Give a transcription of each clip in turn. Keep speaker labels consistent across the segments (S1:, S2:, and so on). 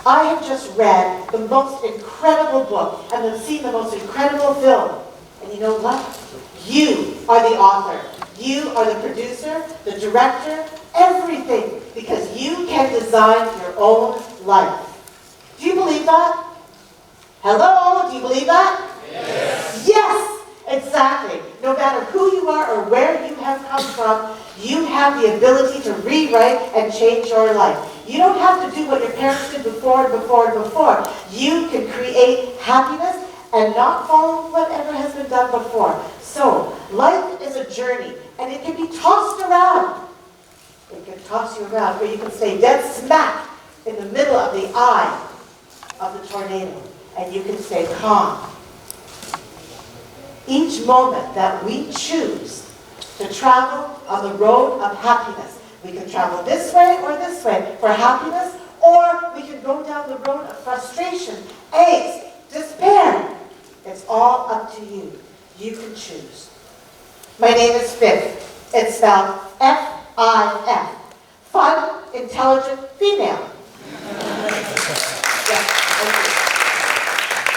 S1: I have just read the most incredible book and have seen the most incredible film. And you know what? You are the author. You are the producer, the director, everything. Because you can design your own life. Do you believe that? Hello? Do you believe that?
S2: Yes.
S1: Yes, exactly. No matter who you are or where you have come from, you have the ability to rewrite and change your life. You don't have to do what your parents did before and before and before. You can create happiness and not follow whatever has been done before. So, life is a journey, and it can be tossed around. It can toss you around, or you can stay dead smack in the middle of the eye of the tornado, and you can stay calm. Each moment that we choose to travel on the road of happiness, we can travel this way or this way for happiness, or we can go down the road of frustration, angst, despair. It's all up to you. You can choose. My name is Fif. It's spelled F-I-F. Fun, intelligent, female. Yes,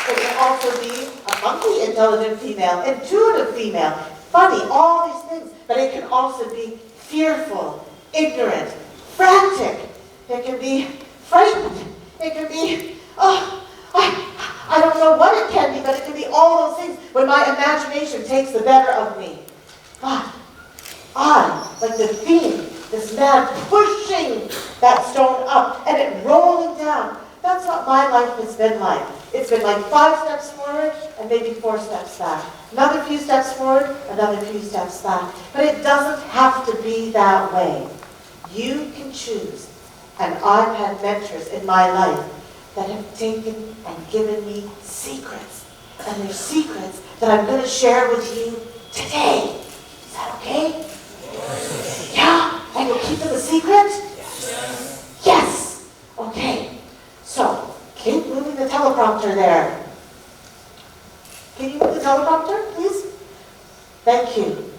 S1: it can also be a funky, intelligent female, intuitive female, funny, all these things. But it can also be fearful, ignorant, frantic. It can be frightened. It can be, I don't know what it can be, but it can be all those things when my imagination takes the better of me. But I, like the theme, this man pushing that stone up and it rolling down. That's what my life has been like. It's been like 5 steps forward and maybe 4 steps back. Another few steps forward, another few steps back. But it doesn't have to be that way. You can choose. And I've had mentors in my life that have taken and given me secrets. And they're secrets that I'm going to share with you today. Is that okay? Yeah? And you'll keep them a secret?
S2: Yes.
S1: Yes! Okay. So, keep moving the teleprompter there. Can you move the teleprompter, please? Thank you.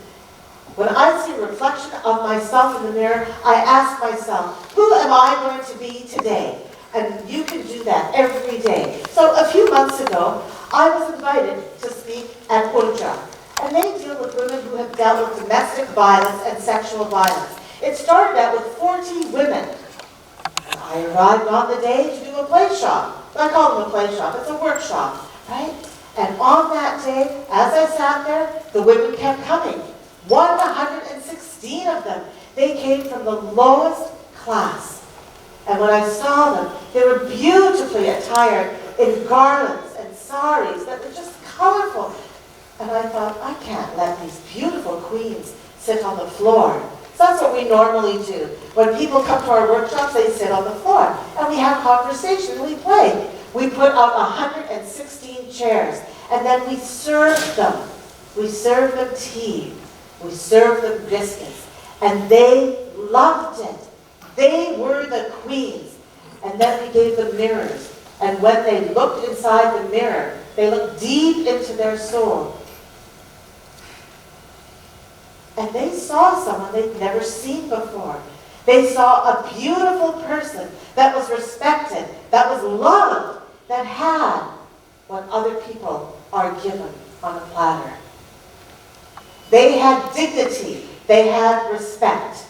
S1: When I see a reflection of myself in the mirror, I ask myself, who am I going to be today? And you can do that every day. So a few months ago, I was invited to speak at Punjab. And they deal with women who have dealt with domestic violence and sexual violence. It started out with 40 women. I arrived on the day to do a play shop. I call them a play shop. It's a workshop, right? And on that day, as I sat there, the women kept coming. 116 of them. They came from the lowest class. And when I saw them, they were beautifully attired in garlands and saris that were just colorful. And I thought, I can't let these beautiful queens sit on the floor. So that's what we normally do. When people come to our workshops, they sit on the floor. And we have conversation, we play. We put out 116 chairs. And then we serve them. We serve them tea. We serve them biscuits. And they loved it. They were the queens. And then we gave them mirrors. And when they looked inside the mirror, they looked deep into their soul. And they saw someone they'd never seen before. They saw a beautiful person that was respected, that was loved, that had what other people are given on a platter. They had dignity. They had respect.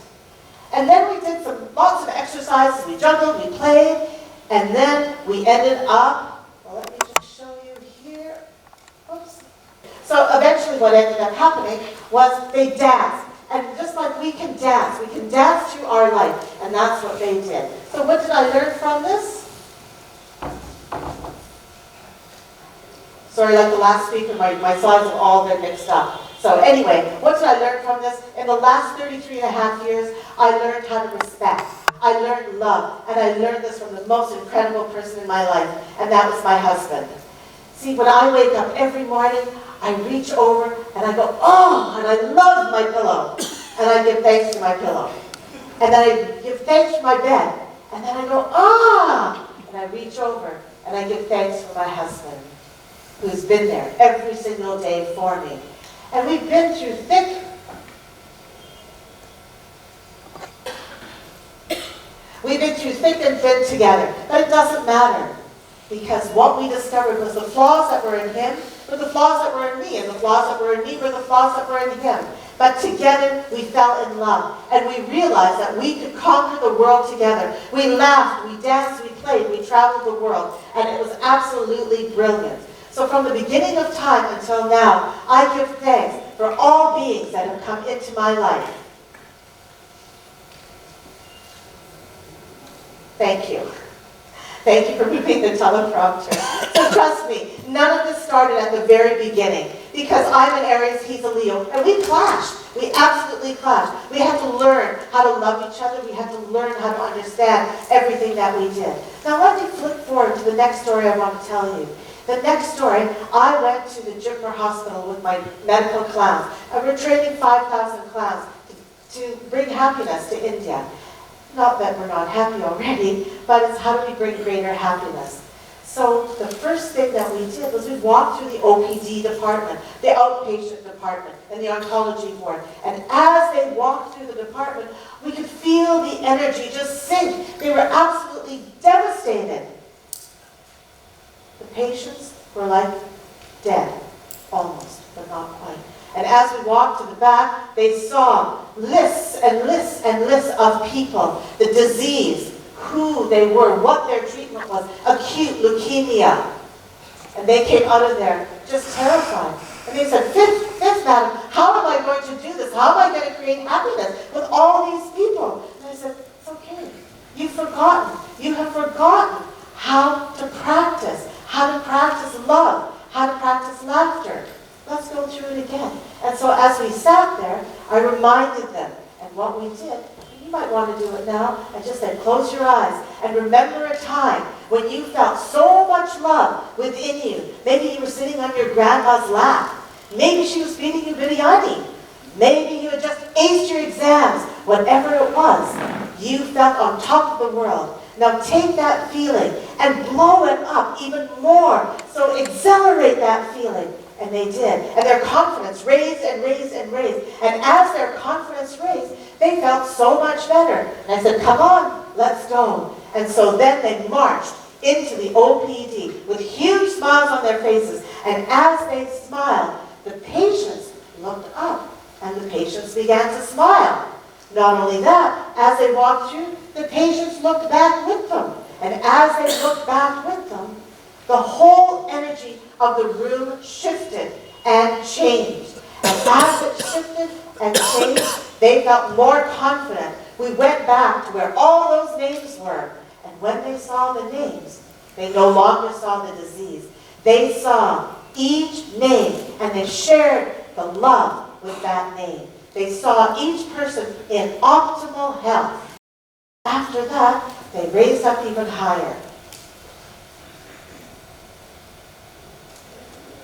S1: And then we did lots of exercises. We juggled, we played, and then we ended up, well, let me just show you here. Oops. So eventually what ended up happening was they danced. And just like we can dance through our life. And that's what they did. So what did I learn from this? Sorry, like the last speaker, my slides have all been mixed up. So anyway, what did I learn from this? In the last 33 and a half years, I learned how to respect. I learned love. And I learned this from the most incredible person in my life. And that was my husband. See, when I wake up every morning, I reach over and I go, oh, and I love my pillow. And I give thanks to my pillow. And then I give thanks for my bed. And then I go, ah! And I reach over and I give thanks for my husband, who's been there every single day for me. And we've been through thick We've been through thick and thin together. But it doesn't matter. Because what we discovered was the flaws that were in him were the flaws that were in me, and the flaws that were in me were the flaws that were in him. But together we fell in love, and we realized that we could conquer the world together. We laughed, we danced, we played, we traveled the world, and it was absolutely brilliant. So from the beginning of time until now, I give thanks for all beings that have come into my life. Thank you. Thank you for moving the teleprompter. So trust me, none of this started at the very beginning. Because I'm an Aries, he's a Leo, and we clashed. We absolutely clashed. We had to learn how to love each other. We had to learn how to understand everything that we did. Now let me flip forward to the next story I want to tell you. The next story, I went to the Jipmer Hospital with my medical clowns, and we're training 5,000 clowns to bring happiness to India. Not that we're not happy already, but it's how do we bring greater happiness. So the first thing that we did was we walked through the OPD department, the outpatient department, and the oncology ward. And as they walked through the department, we could feel the energy just sink. They were absolutely devastated. The patients were like dead, almost, but not quite. And as we walked to the back, they saw lists and lists and lists of people, the disease, who they were, what their treatment was, acute leukemia. And they came out of there just terrified. And they said, Fif, madam, how am I going to do this? How am I going to create happiness with all these people? And I said, it's okay. You've forgotten. You have forgotten how to practice love, how to practice laughter. Let's go through it again. And so as we sat there, I reminded them. And what we did, you might want to do it now, and just said, close your eyes and remember a time when you felt so much love within you. Maybe you were sitting on your grandma's lap. Maybe she was feeding you biryani. Maybe you had just aced your exams. Whatever it was, you felt on top of the world. Now take that feeling and blow it up even more. So accelerate that feeling. And they did. And their confidence raised and raised and raised. And as their confidence raised, they felt so much better. And I said, come on, let's go. And so then they marched into the OPD with huge smiles on their faces. And as they smiled, the patients looked up. And the patients began to smile. Not only that, as they walked through, the patients looked back with them. And as they looked back with them, the whole energy of the room shifted and changed. And as it shifted and changed, they felt more confident. We went back to where all those names were. And when they saw the names, they no longer saw the disease. They saw each name and they shared the love with that name. They saw each person in optimal health. After that, they raised up even higher.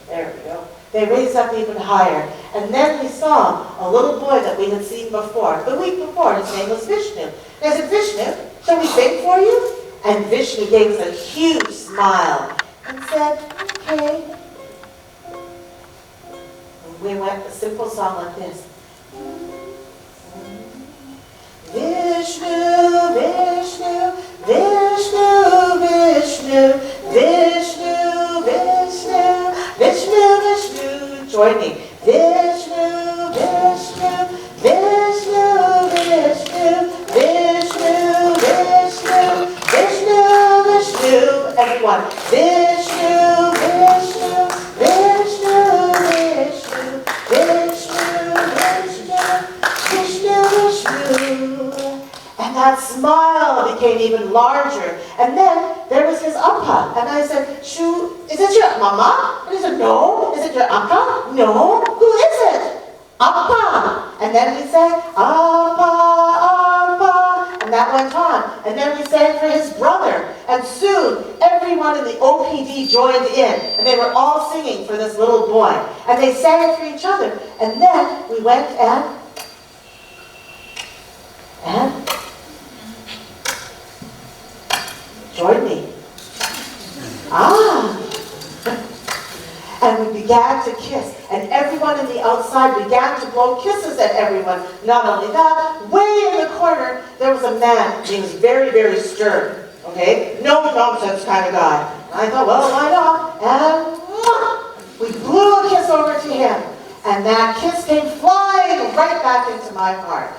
S1: There we go. They raised up even higher. And then we saw a little boy that we had seen before. The week before, his name was Vishnu. And I said, Vishnu, shall we sing for you? And Vishnu gave us a huge smile and said, okay. And we went a simple song like this. Vishnu, Vishnu, Vishnu, Vishnu, Vishnu, Vishnu, Vishnu, Vishnu. Join me. Vishnu, Vishnu, Vishnu, Vishnu, Vishnu, Vishnu, Vishnu, Vishnu. Everyone. Vishnu, Vishnu, Vishnu, Vishnu, Vishnu, Vishnu, Vishnu. And that smile became even larger. And then there was his appa. And I said, Shoo, is it your mama? And he said, no. Is it your appa? No. Who is it? Appa. And then we sang, Appa, Appa. And that went on. And then we sang for his brother. And soon, everyone in the OPD joined in. And they were all singing for this little boy. And they sang it for each other. And then we went and join me. And we began to kiss. And everyone in the outside began to blow kisses at everyone. Not only that, way in the corner, there was a man. He was very, very stern. Okay? No nonsense kind of guy. I thought, well, why not? And we blew a kiss over to him. And that kiss came flying right back into my heart.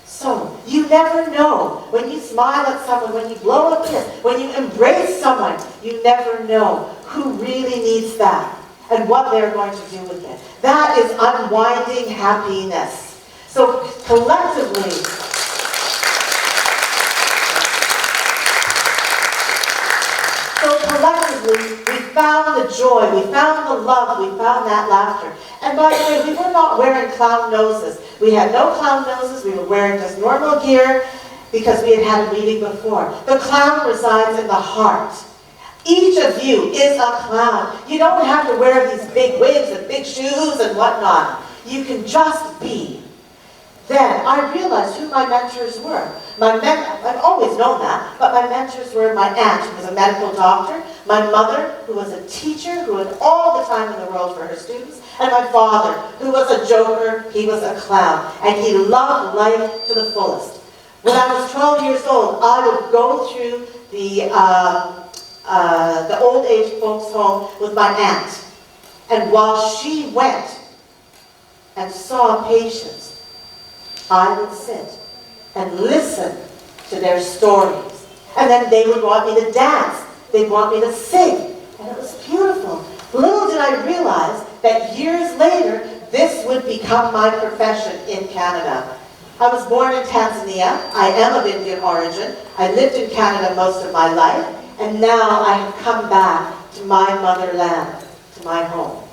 S1: So, you never know. When you smile at someone, when you blow a kiss, when you embrace someone, you never know who really needs that and what they're going to do with it. That is unwinding happiness. So, collectively, we found the joy, we found the love, we found that laughter. And by the way, we were not wearing clown noses. We had no clown noses, we were wearing just normal gear because we had had a meeting before. The clown resides in the heart. Each of you is a clown. You don't have to wear these big wigs and big shoes and whatnot. You can just be. Then I realized who my mentors were. I've always known that, but my mentors were my aunt, who was a medical doctor, my mother, who was a teacher, who had all the time in the world for her students, and my father, who was a joker, he was a clown, and he loved life to the fullest. When I was 12 years old, I would go through the old age folks' home with my aunt, and while she went and saw patients, I would sit and listen to their stories. And then they would want me to dance. They'd want me to sing. And it was beautiful. Little did I realize that years later, this would become my profession in Canada. I was born in Tanzania. I am of Indian origin. I lived in Canada most of my life. And now I have come back to my motherland, to my home.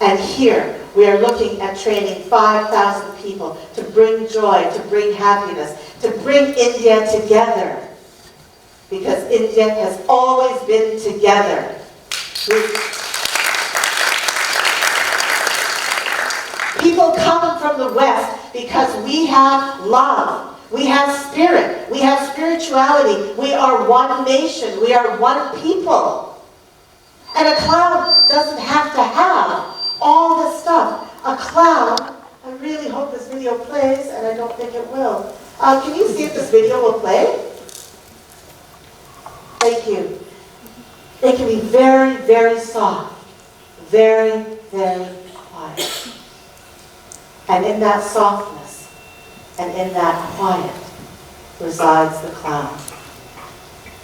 S1: And here, we are looking at training 5,000 people to bring joy, to bring happiness, to bring India together. Because India has always been together. People come from the West because we have love. We have spirit. We have spirituality. We are one nation. We are one people. And a clown doesn't have to have all this stuff. A clown, I really hope this video plays, and I don't think it will. Can you see if this video will play? Thank you. It can be very, very soft. Very, very quiet. And in that softness, and in that quiet, resides the clown.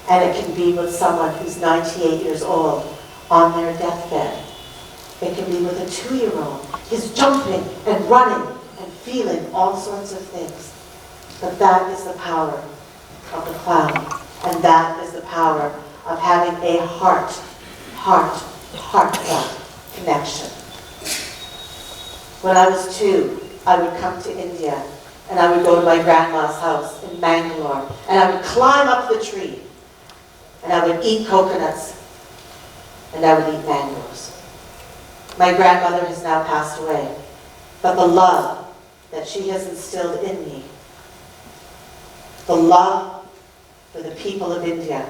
S1: And it can be with someone who's 98 years old on their deathbed. It can be with a 2-year-old. He's jumping and running and feeling all sorts of things. But that is the power of the clown. And that is the power of having a heartfelt connection. When I was 2, I would come to India and I would go to my grandma's house in Bangalore and I would climb up the tree and I would eat coconuts and I would eat mangoes. My grandmother has now passed away, but the love that she has instilled in me, the love for the people of India,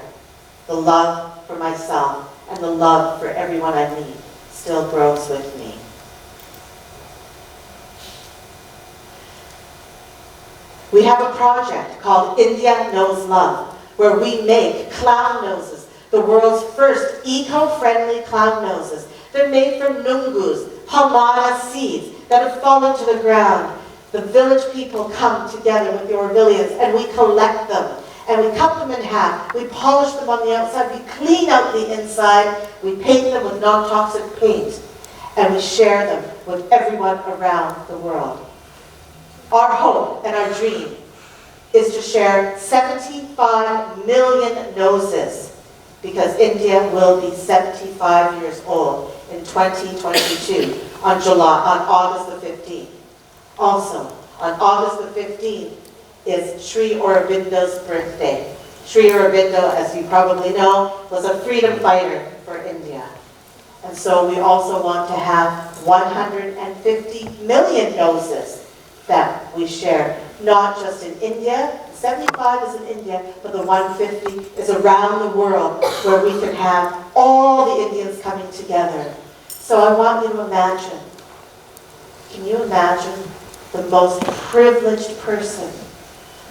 S1: the love for myself, and the love for everyone I meet still grows with me. We have a project called India Knows Love, where we make clown noses, the world's first eco-friendly clown noses. They're made from nungus, palmada seeds that have fallen to the ground. The village people come together with the Orvillians and we collect them. And we cut them in half. We polish them on the outside. We clean out the inside. We paint them with non-toxic paint. And we share them with everyone around the world. Our hope and our dream is to share 75 million noses because India will be 75 years old in 2022 on August the 15th. Also, on August the 15th is Sri Aurobindo's birthday. Sri Aurobindo, as you probably know, was a freedom fighter for India. And so we also want to have 150 million noses that we share, not just in India. 75 is in India, but the 150 is around the world where we can have all the Indians coming together. So I want you to imagine, can you imagine the most privileged person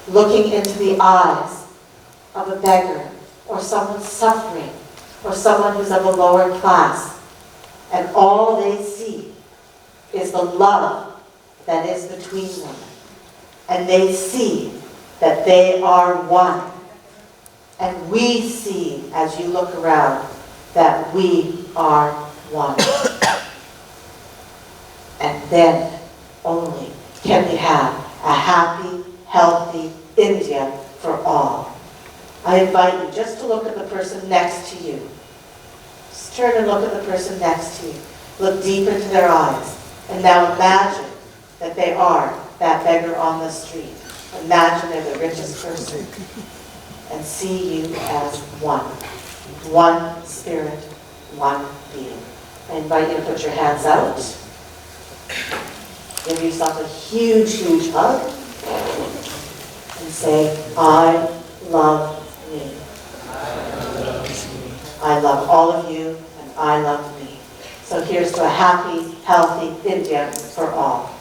S1: looking into the eyes of a beggar or someone suffering or someone who's of a lower class, and all they see is the love that is between them, and they see that they are one, and we see, as you look around, that we are one. And then only can we have a happy, healthy India for all. I invite you just to look at the person next to you. Just turn and look at the person next to you. Look deep into their eyes. And now imagine that they are that beggar on the street. Imagine they're the richest person. And see you as one. One spirit, one being. I invite you to put your hands out. Give yourself a huge, huge hug. And say, I love me. I love all of you, and I love me. So here's to a happy, healthy India for all.